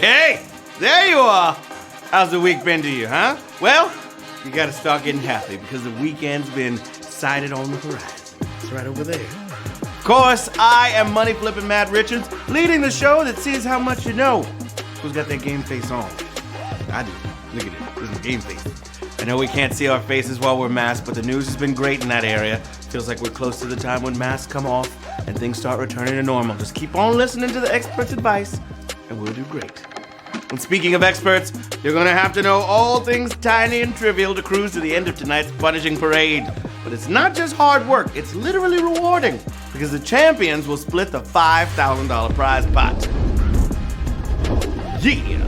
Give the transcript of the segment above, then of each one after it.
Hey, there you are. How's the week been to you, huh? Well, you gotta start getting happy because the weekend's been sighted on the horizon. It's right over there. Of course, I am Money Flippin' Matt Richards, leading the show that sees how much you know. Who's got that game face on? I do. Look at it. This is game face. I know we can't see our faces while we're masked, but the news has been great in that area. Feels like we're close to the time when masks come off and things start returning to normal. Just keep on listening to the experts' advice, and we'll do great. And speaking of experts, you're gonna have to know all things tiny and trivial to cruise to the end of tonight's punishing parade. But it's not just hard work, it's literally rewarding, because the champions will split the $5,000 prize pot. Yeah!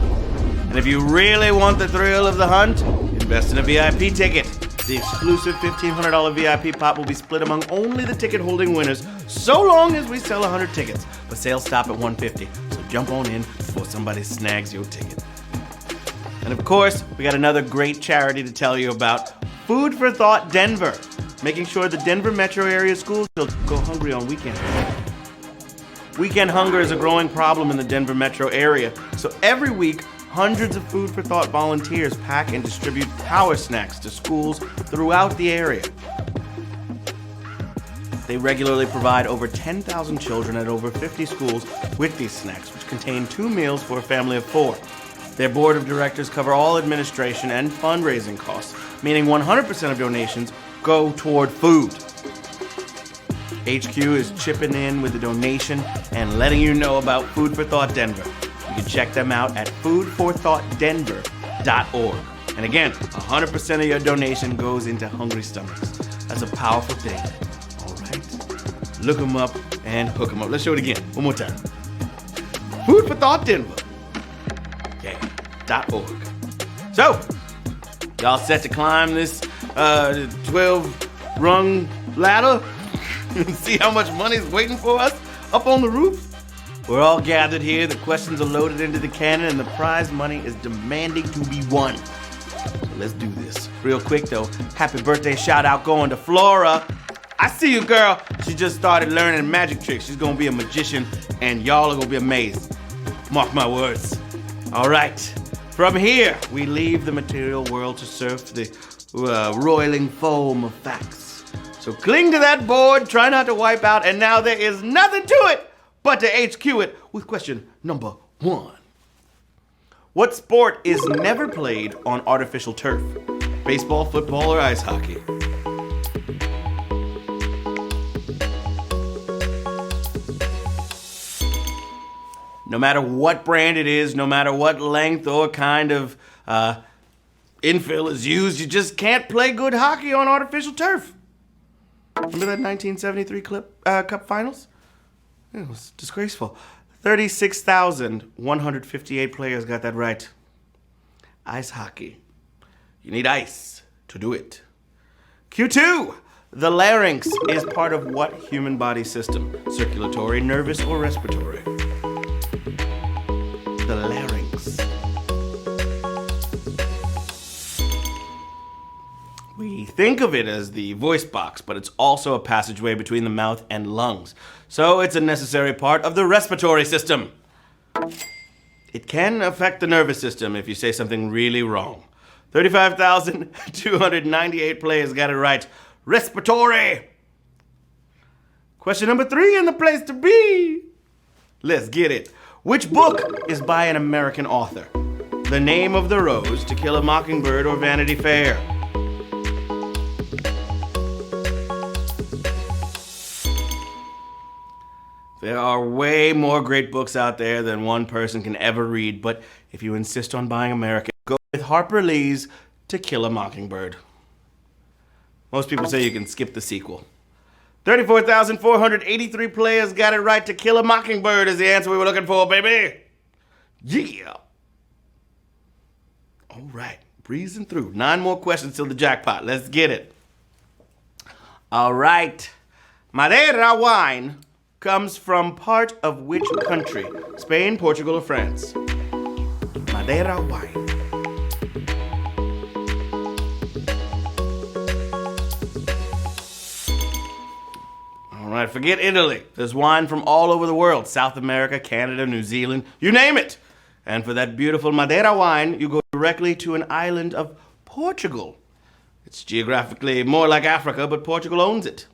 And if you really want the thrill of the hunt, invest in a VIP ticket. The exclusive $1,500 VIP pot will be split among only the ticket-holding winners, so long as we sell 100 tickets. But sales stop at 150, so jump on in before somebody snags your ticket. And of course, we got another great charity to tell you about, Food for Thought Denver, making sure the Denver metro area schools don't go hungry on weekends. Weekend hunger is a growing problem in the Denver metro area, so every week, hundreds of Food for Thought volunteers pack and distribute power snacks to schools throughout the area. They regularly provide over 10,000 children at over 50 schools with these snacks, which contain 2 meals for a family of 4. Their board of directors cover all administration and fundraising costs, meaning 100% of donations go toward food. HQ is chipping in with a donation and letting you know about Food for Thought Denver. You can check them out at foodforthoughtdenver.org. And again, 100% of your donation goes into hungry stomachs. That's a powerful thing. All right? Look them up and hook them up. Let's show it again. One more time. Food for Thought Denver. Yeah, .org. So, y'all set to climb this 12-rung ladder and see how much money's waiting for us up on the roof? We're all gathered here, the questions are loaded into the cannon, and the prize money is demanding to be won. So let's do this. Real quick though, happy birthday shout out going to Flora. I see you, girl. She just started learning magic tricks. She's gonna be a magician, and y'all are gonna be amazed. Mark my words. All right, from here, we leave the material world to surf the roiling foam of facts. So cling to that board, try not to wipe out, and now there is nothing to it but to HQ it with question number 1. What sport is never played on artificial turf? Baseball, football, or ice hockey? No matter what brand it is, no matter what length or kind of infill is used, you just can't play good hockey on artificial turf. Remember that 1973 Cup Finals? It was disgraceful. 36,158 players got that right. Ice hockey. You need ice to do it. Q2. The larynx is part of what human body system? Circulatory, nervous, or respiratory? The larynx. We think of it as the voice box, but it's also a passageway between the mouth and lungs. So it's a necessary part of the respiratory system. It can affect the nervous system if you say something really wrong. 35,298 players got it right. Respiratory. Question number 3 in the place to be. Let's get it. Which book is by an American author? The Name of the Rose, To Kill a Mockingbird, or Vanity Fair? There are way more great books out there than one person can ever read, but if you insist on buying American, go with Harper Lee's To Kill a Mockingbird. Most people say you can skip the sequel. 34,483 players got it right. To Kill a Mockingbird is the answer we were looking for, baby. Yeah. All right, breezing through. 9 more questions till the jackpot. Let's get it. All right. Madeira wine comes from part of which country? Spain, Portugal, or France? Madeira wine. All right, forget Italy. There's wine from all over the world. South America, Canada, New Zealand, you name it. And for that beautiful Madeira wine, you go directly to an island of Portugal. It's geographically more like Africa, but Portugal owns it.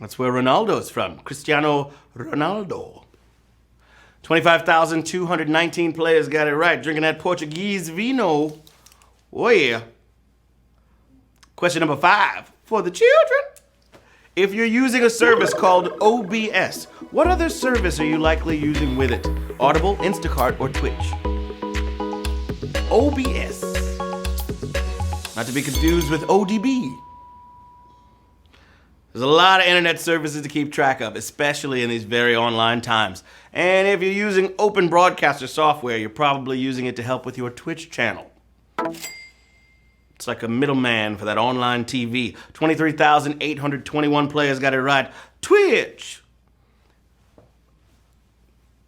That's where Ronaldo's from, Cristiano Ronaldo. 25,219 players got it right, drinking that Portuguese vino. Oh yeah. Question number 5 for the children. If you're using a service called OBS, what other service are you likely using with it? Audible, Instacart, or Twitch? OBS. Not to be confused with ODB. There's a lot of internet services to keep track of, especially in these very online times. And if you're using open broadcaster software, you're probably using it to help with your Twitch channel. It's like a middleman for that online TV. 23,821 players got it right. Twitch.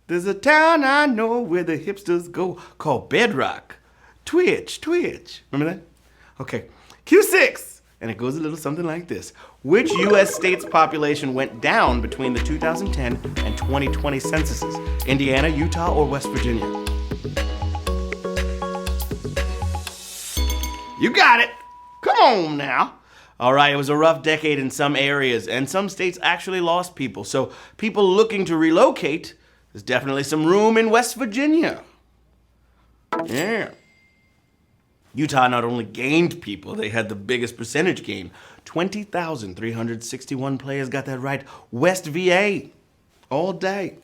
There's a town I know where the hipsters go called Bedrock. Twitch. Remember that? Okay. Q6. And it goes a little something like this. Which U.S. state's population went down between the 2010 and 2020 censuses? Indiana, Utah, or West Virginia? You got it. Come on now. All right, it was a rough decade in some areas, and some states actually lost people. So people looking to relocate, there's definitely some room in West Virginia. Yeah. Utah not only gained people, they had the biggest percentage gain. 20,361 players got that right. West VA. All day.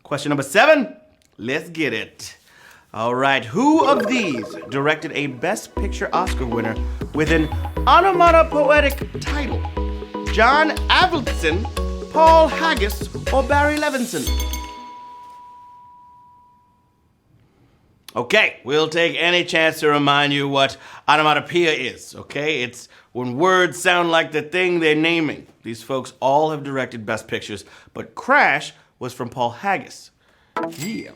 Question number 7. Let's get it. All right, who of these directed a Best Picture Oscar winner with an onomatopoetic title? John Avildsen, Paul Haggis, or Barry Levinson? Okay, we'll take any chance to remind you what onomatopoeia is, okay? It's when words sound like the thing they're naming. These folks all have directed Best Pictures, but Crash was from Paul Haggis. Yeah.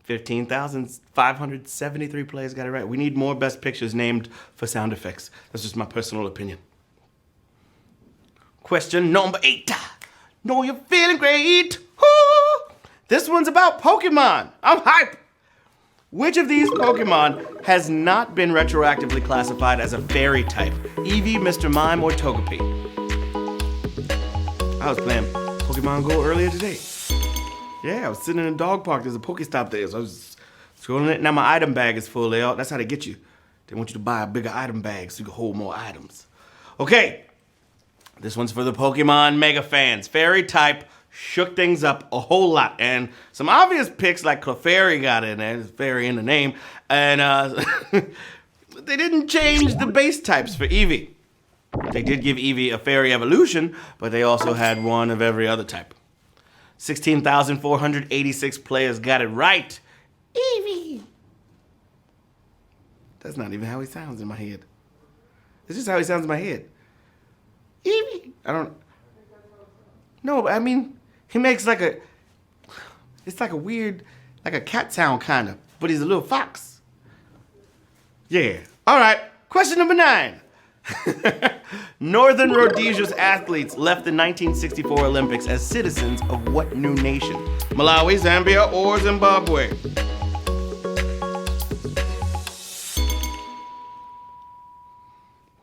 15,573 players got it right. We need more Best Pictures named for sound effects. That's just my personal opinion. Question number 8. Know you're feeling great. Woo! This one's about Pokemon. I'm hype. Which of these Pokemon has not been retroactively classified as a fairy type? Eevee, Mr. Mime, or Togepi? I was playing Pokemon Go earlier today. Yeah, I was sitting in a dog park. There's a Pokestop there, so I was scrolling it. Now my item bag is full, Leo. That's how they get you. They want you to buy a bigger item bag so you can hold more items. Okay, this one's for the Pokemon mega fans. Fairy type shook things up a whole lot. And some obvious picks like Clefairy got in there. There's fairy in the name. And they didn't change the base types for Eevee. They did give Eevee a fairy evolution, but they also had one of every other type. 16,486 players got it right. Eevee. That's not even how he sounds in my head. It's just how he sounds in my head. Eevee. No, I mean, he makes like it's like a weird, like a cat sound kind of, but he's a little fox. Yeah. All right. Question number 9. Northern Rhodesia's athletes left the 1964 Olympics as citizens of what new nation? Malawi, Zambia, or Zimbabwe?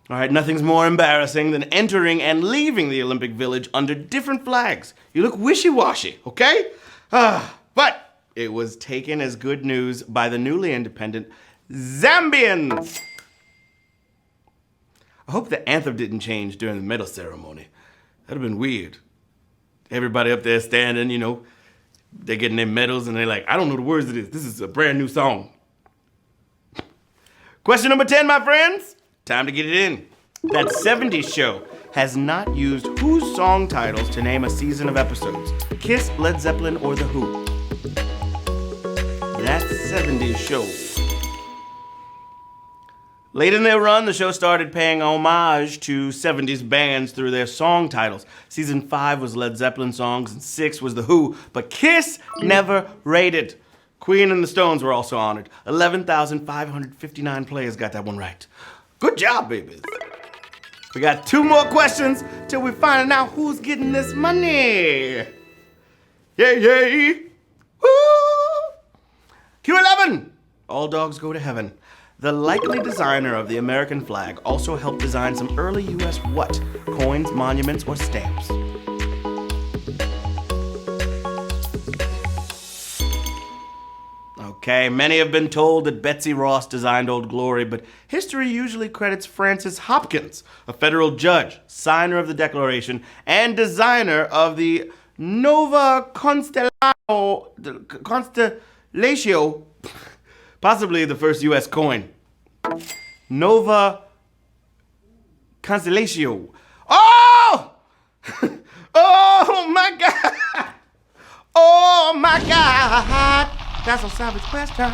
All right, nothing's more embarrassing than entering and leaving the Olympic Village under different flags. You look wishy-washy, okay? But it was taken as good news by the newly independent Zambians. I hope the anthem didn't change during the medal ceremony. That'd have been weird. Everybody up there standing, you know, they're getting their medals and they're like, I don't know the words of this. This is a brand new song. Question number 10, my friends. Time to get it in. That 70s show has not used whose song titles to name a season of episodes? Kiss, Led Zeppelin, or The Who? That 70s show. Late in their run, the show started paying homage to 70s bands through their song titles. Season 5 was Led Zeppelin songs, and 6 was The Who, but Kiss never rated. Queen and the Stones were also honored. 11,559 players got that one right. Good job, babies. We got 2 more questions till we find out who's getting this money. Yay, yay. Woo! Q11. All dogs go to heaven. The likely designer of the American flag also helped design some early U.S. what? Coins, monuments, or stamps? Okay, many have been told that Betsy Ross designed Old Glory, but history usually credits Francis Hopkins, a federal judge, signer of the Declaration, and designer of the Nova Constellatio, possibly the first U.S. coin. Nova Constellatio. Oh! Oh my God! Oh my God! That's a savage question.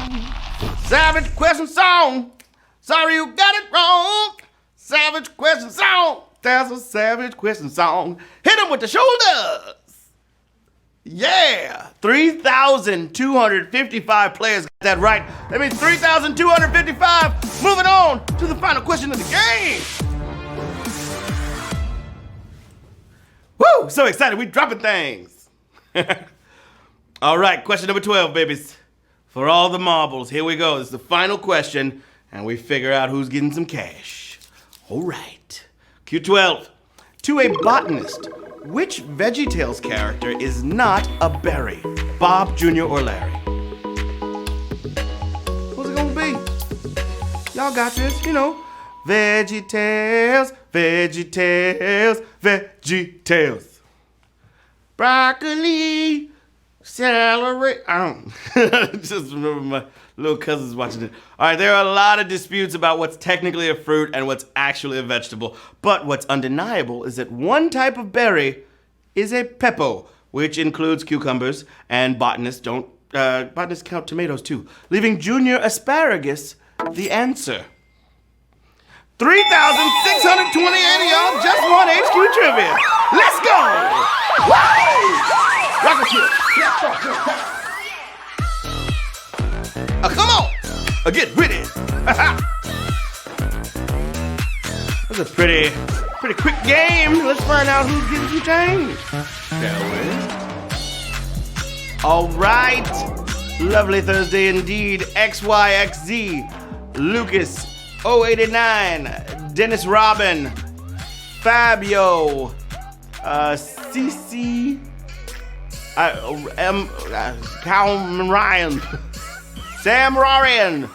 Savage question song. Sorry you got it wrong. Savage question song. That's a savage question song. Hit him with the shoulders. Yeah. 3,255 players got that right. That means 3,255. Moving on to the final question of the game. Woo! So excited. We dropping things. All right, question number 12, babies. For all the marbles, here we go. This is the final question, and we figure out who's getting some cash. All right. Q12. To a botanist, which VeggieTales character is not a berry? Bob, Jr., or Larry? What's it gonna be? Y'all got this, you know. VeggieTales, VeggieTales, VeggieTales. Broccoli. Celery. I don't just remember my little cousins watching it. All right, there are a lot of disputes about what's technically a fruit and what's actually a vegetable. But what's undeniable is that one type of berry is a pepo, which includes cucumbers, and botanists count tomatoes too, leaving junior asparagus the answer. 3,628 of y'all just won HQ Trivia. Let's go! Woo! Rocket ship. Come on! Get ready! That's a pretty quick game. Let's find out who's getting some change. Shall we? All right. Lovely Thursday indeed. XYXZ, Lucas, 089, Dennis Robin, Fabio, CC, Calvin Ryan, Sam Rarian,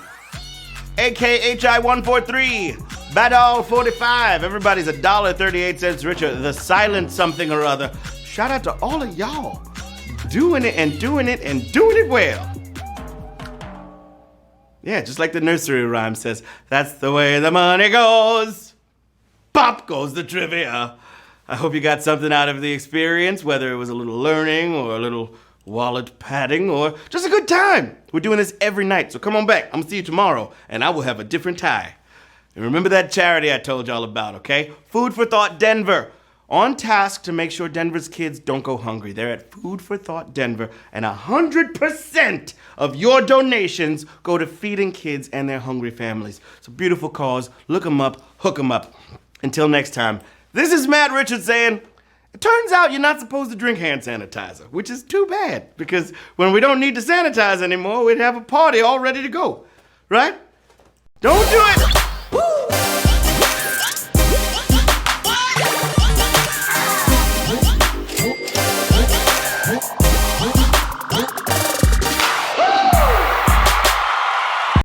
AKHI143, Badal45. Everybody's $1.38 richer. The silent something or other. Shout out to all of y'all. Doing it and doing it and doing it well. Yeah, just like the nursery rhyme says, that's the way the money goes. Pop goes the trivia. I hope you got something out of the experience, whether it was a little learning or a little wallet padding or just a good time. We're doing this every night, so come on back. I'm gonna see you tomorrow, and I will have a different tie. And remember that charity I told y'all about, okay? Food for Thought Denver. On task to make sure Denver's kids don't go hungry. They're at Food for Thought Denver, and 100% of your donations go to feeding kids and their hungry families. It's a beautiful cause. Look them up, hook them up. Until next time, this is Matt Richards saying, it turns out you're not supposed to drink hand sanitizer, which is too bad, because when we don't need to sanitize anymore, we'd have a party all ready to go, right? Don't do it!